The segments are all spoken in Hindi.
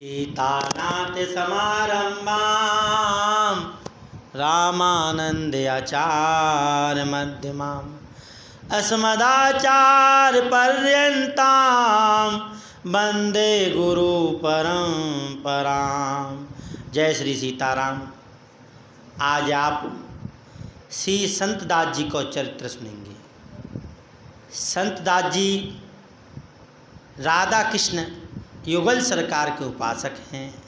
सीतानाथ समारंभां रामानंदाचार्य मध्यमाम् अस्मदाचार्यपर्यन्तां वंदे गुरु परंपरां। जय श्री सीताराम। आज आप श्री संत दास जी को चरित्र सुनेंगे। संत दास जी राधा कृष्ण युगल सरकार के उपासक हैं,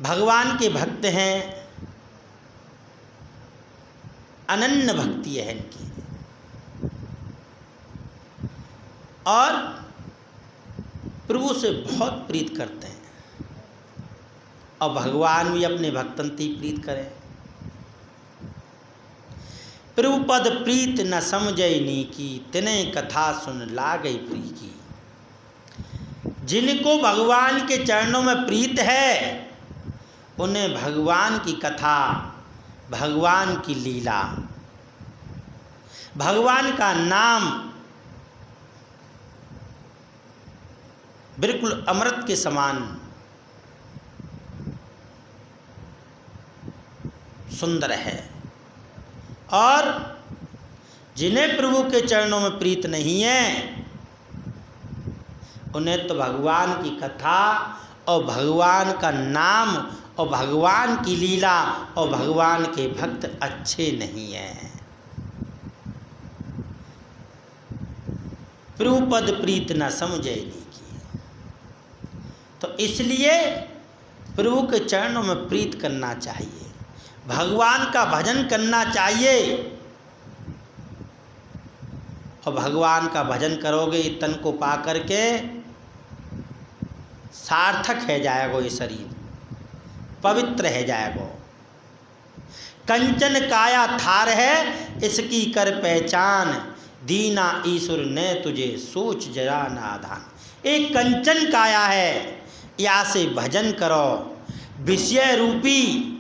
भगवान के भक्त हैं, अनन्य भक्ति है इनकी और प्रभु से बहुत प्रीत करते हैं और भगवान भी अपने भक्तन ती प्रीत करें। प्रभु पद प्रीत न समझै नीकी, तिने कथा सुन लागई प्री की। जिनको भगवान के चरणों में प्रीत है उन्हें भगवान की कथा, भगवान की लीला, भगवान का नाम बिल्कुल अमृत के समान सुंदर है। और जिन्हें प्रभु के चरणों में प्रीत नहीं है उन्हें तो भगवान की कथा और भगवान का नाम और भगवान की लीला और भगवान के भक्त अच्छे नहीं हैं। प्रभु पद प्रीत न समझै नीकी, तो इसलिए प्रभु के चरणों में प्रीत करना चाहिए, भगवान का भजन करना चाहिए। और भगवान का भजन करोगे तन को पा करके सार्थक है जाएगा, ये शरीर पवित्र है जाएगा। कंचन काया थार है इसकी कर पहचान, दीना ईश्वर ने तुझे सोच जरा नादान। एक कंचन काया है, या से भजन करो। विषय रूपी,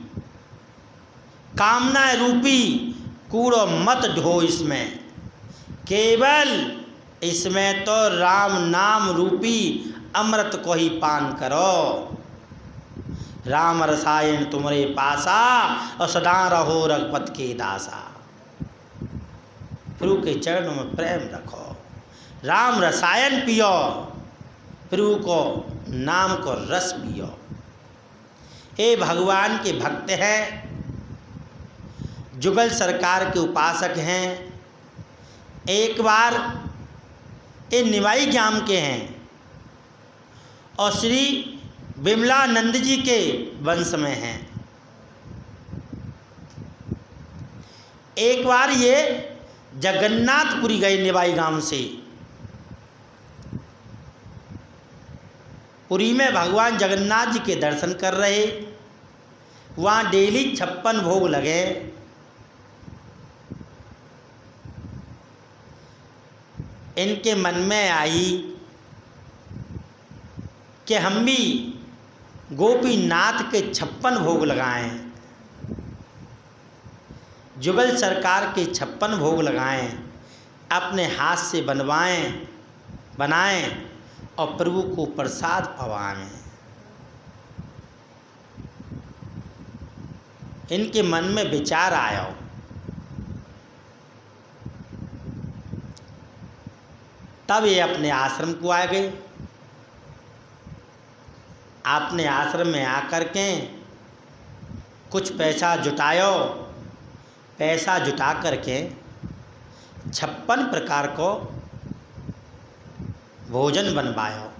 कामना रूपी कूड़ो मत ढो इसमें, केवल इसमें तो राम नाम रूपी अमृत को ही पान करो। राम रसायन तुम्हारे पासा और सदा रहो रघुपत के दासा। प्रभु के चरणों में प्रेम रखो, राम रसायन पियो, प्रभु को नाम को रस पियो। ये भगवान के भक्त हैं, जुगल सरकार के उपासक हैं। एक बार ये निवाई ग्राम के हैं और श्री विमलानंद जी के वंश में हैं। एक बार ये जगन्नाथपुरी गए निवाई गांव से। पुरी में भगवान जगन्नाथ जी के दर्शन कर रहे, वहाँ डेली 56 भोग लगे। इनके मन में आई कि हम भी गोपीनाथ के 56 भोग लगाएं, जुगल सरकार के 56 भोग लगाएं, अपने हाथ से बनाएं और प्रभु को प्रसाद पवाएं। इनके मन में विचार आया। तब ये अपने आश्रम को आ गए। आपने आश्रम में आकर के कुछ पैसा जुटायो, पैसा जुटा करके 56 प्रकार को भोजन बनवायो,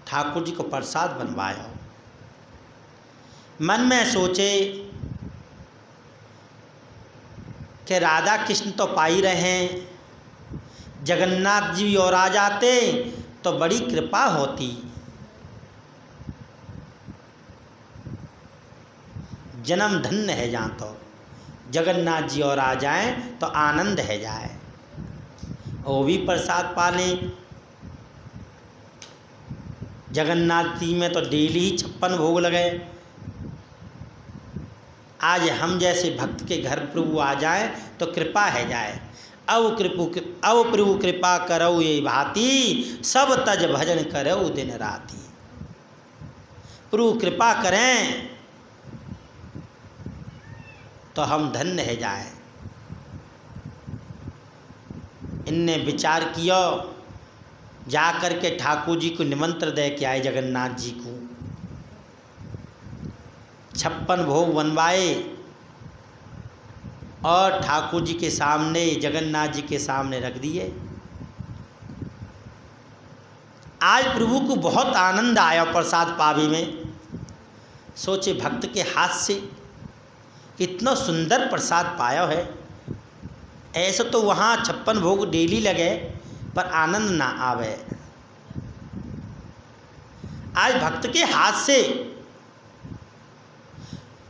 ठाकुर जी को प्रसाद बनवायो। मन में सोचे कि राधा कृष्ण तो पा ही रहे हैं, जगन्नाथ जी और आ जाते तो बड़ी कृपा होती। जन्म धन्य है जहाँ, तो जगन्नाथ जी और आ जाएं तो आनंद है जाए, वो भी प्रसाद पा लें। जगन्नाथ जी में तो डेली ही 56 भोग लगे। आज हम जैसे भक्त के घर प्रभु आ जाए तो कृपा है जाए। अब प्रभु कृपा करऊ ये भांति, सब तज भजन करऊ दिन राति। प्रभु कृपा करें तो हम धन्य है जाएं। इनने विचार किया, जा कर के ठाकुर जी को निमंत्रण दे के आए जगन्नाथ जी को। 56 भोग बनवाए और ठाकुर जी के सामने, जगन्नाथ जी के सामने रख दिए। आज प्रभु को बहुत आनंद आया प्रसाद पावे में। सोचे भक्त के हाथ से इतना सुंदर प्रसाद पाया है। ऐसे तो वहाँ 56 भोग डेली लगे पर आनंद ना आवे। आज भक्त के हाथ से,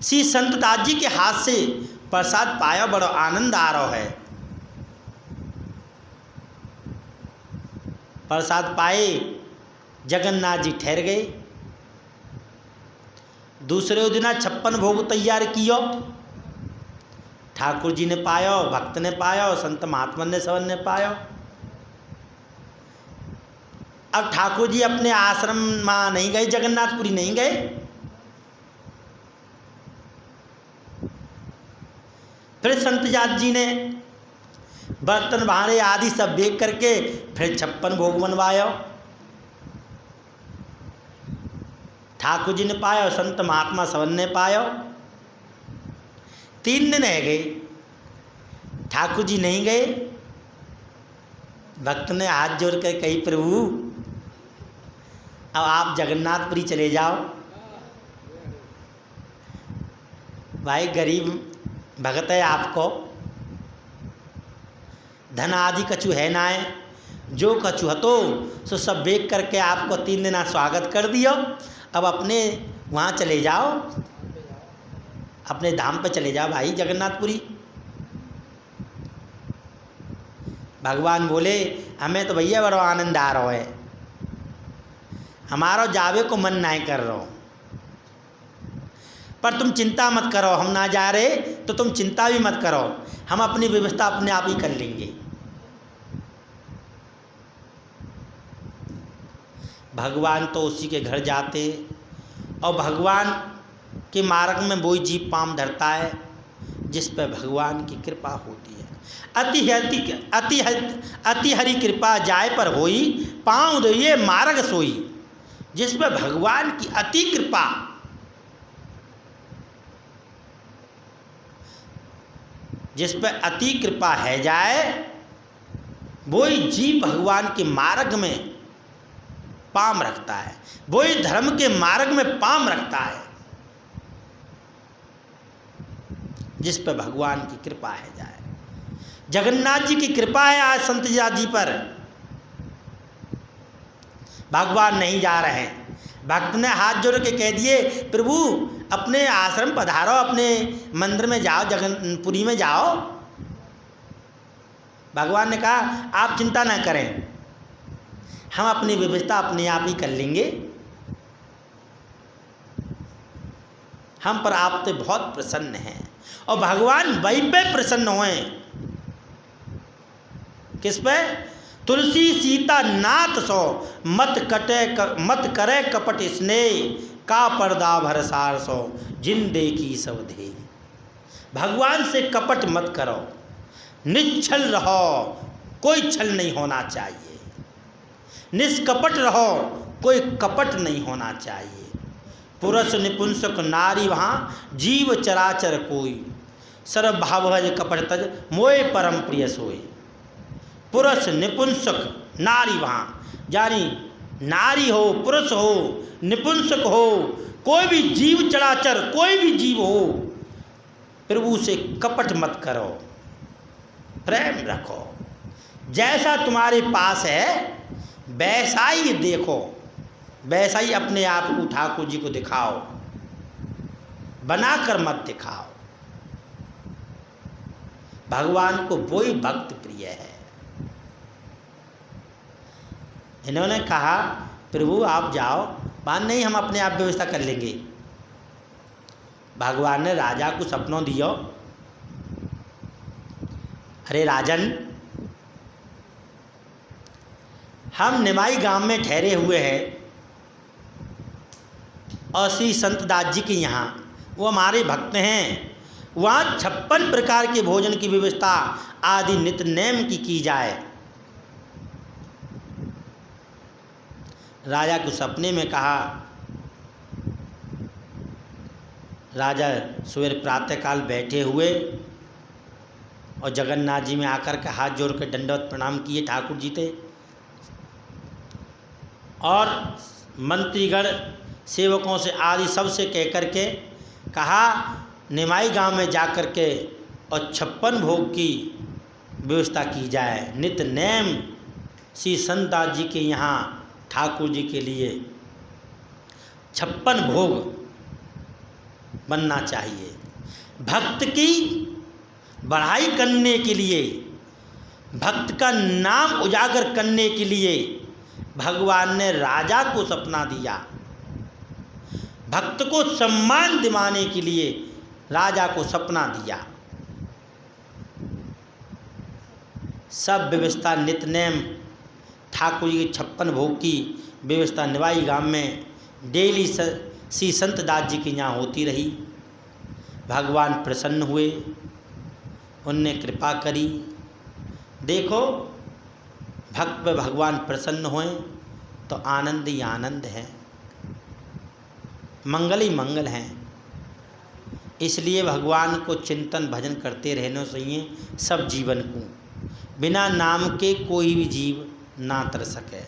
श्री संत दास जी के हाथ से प्रसाद पाया, बड़ा आनंद आ रहा है। प्रसाद पाए, जगन्नाथ जी ठहर गए। दूसरे दिन 56 भोग तैयार कियो। ठाकुर जी ने पायो, भक्त ने पायो, संत महात्मा ने सबन ने पायो। अब ठाकुर जी अपने आश्रम में नहीं गए, जगन्नाथपुरी नहीं गए। फिर संत जात जी ने बर्तन भांडे आदि सब देख करके फिर 56 भोग बनवायो। ठाकुर जी ने पायो, संत महात्मा सबन ने पायो। 3 दिन रह गए, ठाकुर जी नहीं गए। भक्त ने हाथ जोड़ कर कही, प्रभु अब आप जगन्नाथपुरी चले जाओ। भाई गरीब भगत है, आपको धन आदि कछु है ना है, जो कछु हतो सो सब बेच करके आपको 3 दिन स्वागत कर दियो। अब अपने वहाँ चले जाओ, अपने धाम पे चले जाओ भाई जगन्नाथपुरी। भगवान बोले, हमें तो भैया बड़ा आनंद आ रहा है, हमारा जावे को मन नहीं कर रहा, पर तुम चिंता मत करो, हम ना जा रहे तो तुम चिंता भी मत करो, हम अपनी व्यवस्था अपने आप ही कर लेंगे। भगवान तो उसी के घर जाते और भगवान के मार्ग में वही जीव पाम धरता है जिस पर भगवान की कृपा होती है। अति हरि कृपा जाय पर होई, पाँव धोइए मार्ग सोई। जिस पर भगवान की अति कृपा, जिस पर अति कृपा है जाए, वही जीव भगवान के मार्ग में पाम रखता है, वही धर्म के मार्ग में पाम रखता है। जिस पर भगवान की कृपा है जाए। जगन्नाथ जी की कृपा है आज संत जी पर। भगवान नहीं जा रहे हैं। भक्त ने हाथ जोड़ के कह दिए, प्रभु अपने आश्रम पधारो, अपने मंदिर में जाओ, जगन्नाथपुरी में जाओ। भगवान ने कहा, आप चिंता ना करें, हम अपनी व्यवस्था अपने आप ही कर लेंगे। हम पर आप तो बहुत प्रसन्न हैं और भगवान वही पे प्रसन्न हुए। किस पे? तुलसी सीता नाथ सो मत करे कपट स्नेह, का पर्दा भरसार सो जिन देखी सब धे। भगवान से कपट मत करो, निश्छल रहो, कोई छल नहीं होना चाहिए। निष्कपट रहो, कोई कपट नहीं होना चाहिए। पुरुष निपुंसक नारी वहाँ, जीव चराचर कोई, सर्व भाव भज कपट तज मोए परम प्रिय सोई। पुरुष निपुंसक नारी वहाँ, यानी नारी हो, पुरुष हो, निपुंसक हो, कोई भी जीव चराचर, कोई भी जीव हो, प्रभु से कपट मत करो, प्रेम रखो। जैसा तुम्हारे पास है वैसा ही देखो, वैसा ही अपने आप को ठाकुर जी को दिखाओ, बनाकर मत दिखाओ। भगवान को वही भक्त प्रिय है। इन्होंने कहा, प्रभु आप जाओ, बात नहीं, हम अपने आप व्यवस्था कर लेंगे। भगवान ने राजा को सपनों दियो, अरे राजन, हम निमाई गांव में ठहरे हुए हैं और श्री संत दास जी के यहाँ, वो हमारे भक्त हैं। वहाँ 56 प्रकार के भोजन की व्यवस्था आदि नित्य नेम की जाए। राजा को सपने में कहा, राजा सवेरे प्रातःकाल बैठे हुए और जगन्नाथ जी में आकर के हाथ जोड़ कर दंडवत प्रणाम किए ठाकुर जी थे, और मंत्रीगण सेवकों से आदि सबसे कह कर के कहा निमाई गांव में जा कर के और 56 भोग की व्यवस्था की जाए। नित्य नेम श्री संत दास जी के यहाँ ठाकुर जी के लिए 56 भोग बनना चाहिए। भक्त की बढ़ाई करने के लिए, भक्त का नाम उजागर करने के लिए भगवान ने राजा को सपना दिया। भक्त को सम्मान दिलाने के लिए राजा को सपना दिया। सब व्यवस्था नित्य नेम ठाकुर जी के 56 भोग की व्यवस्था निवाई गांव में डेली श्री संत दास जी के यहाँ होती रही। भगवान प्रसन्न हुए, उनने कृपा करी। देखो, भक्त पे भगवान प्रसन्न हुए तो आनंद ही आनंद है, मंगल ही मंगल हैं। इसलिए भगवान को चिंतन भजन करते रहना चाहिए सब जीवन को। बिना नाम के कोई भी जीव ना तर सके,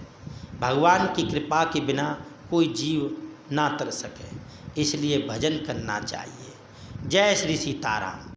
भगवान की कृपा के बिना कोई जीव ना तर सके, इसलिए भजन करना चाहिए। जय श्री सीताराम।